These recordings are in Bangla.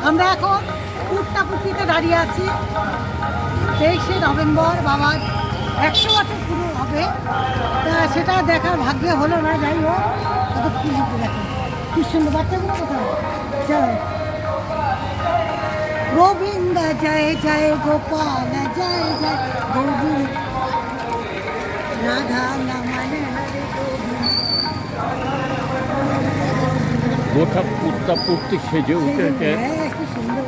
আমরা এখন কুর্তাপুকুরিতে দাঁড়িয়ে আছি। 23শে নভেম্বর বাবার 100 বছর পুরো হবে, তা সেটা দেখার ভাগ্যে হলো না। যাই হোক, কত ফুল দেখো, কি সুন্দর। বাচ্চাগুলো কোথায়? চল। গোবিন্দ জয় জয় গোপাল জয় জয় গোবিন্দ রাধা নমন হরে গোটা কুর্তাপুর্তি সেজে উঠেছে। কি সুন্দর।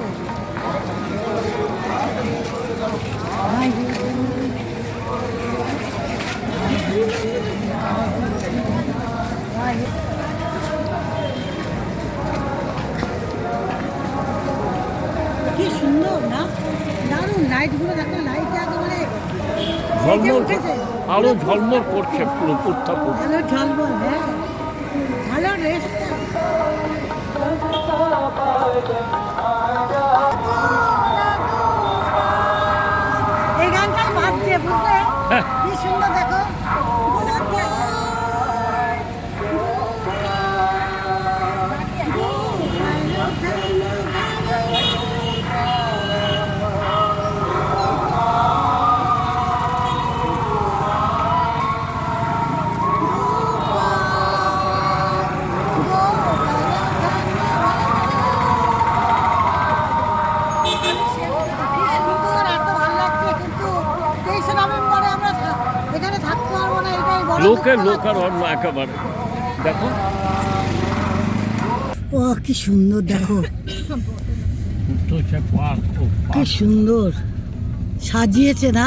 কি সুন্দর না, দারুণ। লাইটগুলো দেখো, লাইট একেবারে ঝলমল, আলো ঝলমল করছে পুরো কুর্তাপুর্তি। আলো ঝলমল। হ্যাঁ, ভালো রেস্টটা। এই গানটা বাজছে, বুঝলে? কি সুন্দর দেখো। লোকের লোকার অন্য একেবারে দেখো। ও কি সুন্দর দেখো, কি সুন্দর সাজিয়েছে না,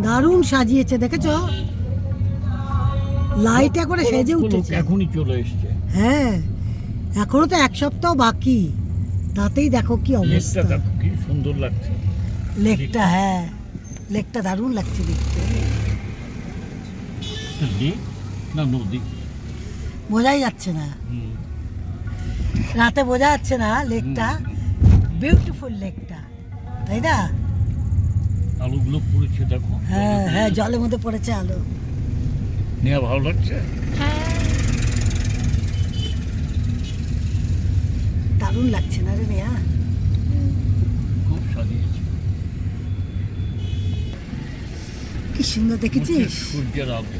দারুণ সাজিয়েছে। দেখেছো লাইট করে সেজে উঠেছে। এখনই চলে এসছে। হ্যাঁ, এখনো তো 1 সপ্তাহ বাকি, তাতেই দেখো কি অবস্থা। দেখো কি সুন্দর লাগছে লেকটা। হ্যাঁ, লেকটা দারুণ লাগছে দেখতে। না নদী বোঝাই যাচ্ছে না, রাতে বোঝা যাচ্ছে না লেকটা। বিউটিফুল লেকটা, তাই না? আলোগুলো পড়েছে দেখো। হ্যাঁ হ্যাঁ, জলের মধ্যে পড়েছে আলো। নেওয়া ভালো লাগছে। দারুণ লাগছে না রে নেয়া? খুব সাজিয়েছে। কি সুন্দর দেখেছিস? সূর্যের আলো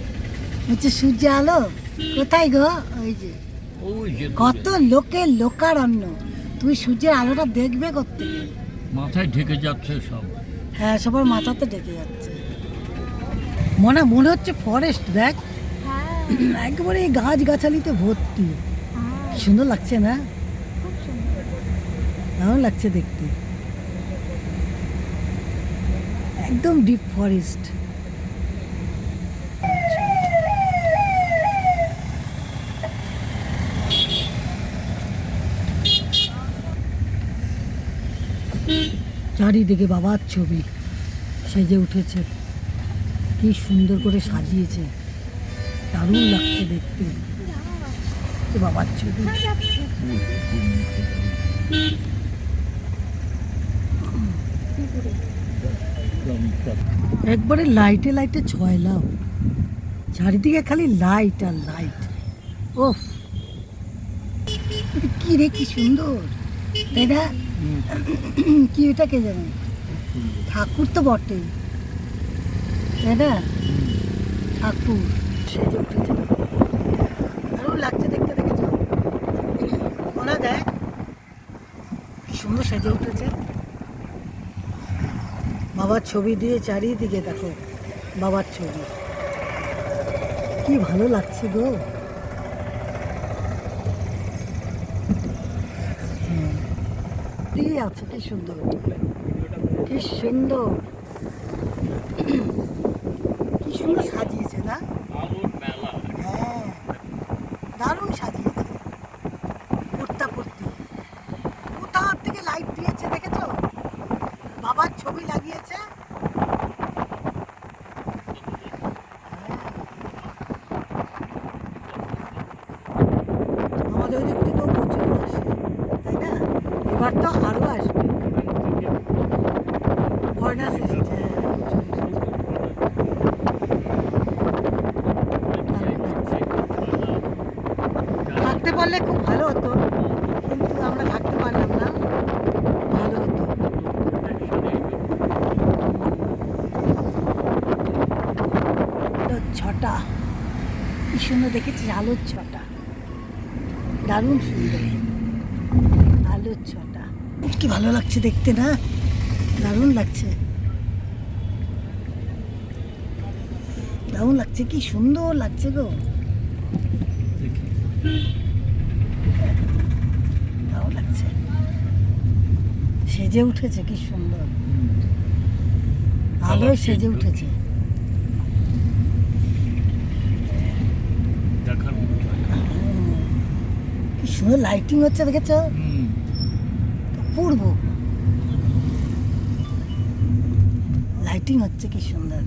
হচ্ছে সূর্য আলো। কোথায় গো? ওই যে ওই যে কত লোকের লোকারণ্য। তুমি সূর্যের আলোটা দেখবে কোত্থেকে? মাথায় ঢেকে যাচ্ছে সব। হ্যাঁ, সবার মাথাতে ঢেকে যাচ্ছে। মনে হচ্ছে ফরেস্ট। দেখ, একেবারে গাছ গাছালিতে ভর্তি। সুন্দর লাগছে না? দারুণ লাগছে দেখতে, একদম ডিপ ফরেস্ট। চারিদিকে বাবার ছবি সেজে উঠেছে, কি সুন্দর করে সাজিয়েছে, দারুণ লাগছে দেখতে। বাবার ছবি একবারে লাইটে লাইটে ছয়লাম, চারিদিকে খালি লাইট আর লাইট। ওফ, কি রে, কি সুন্দর, তাই না? কি এটা কে জানে? ঠাকুর তো বটে, তাই না? ঠাকুর সেজে উঠেছে, দারুণ লাগছে দেখতে। দেখেছো ওনা? দেখ কি সুন্দর সেজে উঠেছে। বাবার ছবি দিয়ে চারিদিকে দেখো বাবার ছবি, কি ভালো লাগছে গো। আছে, কি সুন্দর, কি সুন্দর, কি সুন্দর সাজিয়েছে না? হ্যাঁ, দারুণ সাজিয়েছে। কুর্তাপুর্তি কোথার থেকে লাইট দিয়েছে দেখেছো? বাবার ছবি লাগিয়েছে। আমাদের ওই দিক থেকেও প্রচুর আসে, তাই না? এবার তো আরো আসবে। ফরেনার্স এসেছে। থাকতে পারলে খুব ভালো হতো, কিন্তু আমরা থাকতে পারলাম না। সুন্দর দেখেছিস আলোর ছটা, দারুণ সুন্দর আলোর ছটা। কি ভালো লাগছে দেখতে না, দারুণ লাগছে, দারুণ লাগছে, কি সুন্দর লাগছে গো, দেখি দারুণ লাগছে, সেজে উঠেছে কি সুন্দর, আলোয় সেজে উঠেছে। দেখার মতো জায়গা। কি সুন্দর লাইটিং হচ্ছে দেখেছ, হুম, পূর্ব লাইটিং হচ্ছে কি সুন্দর।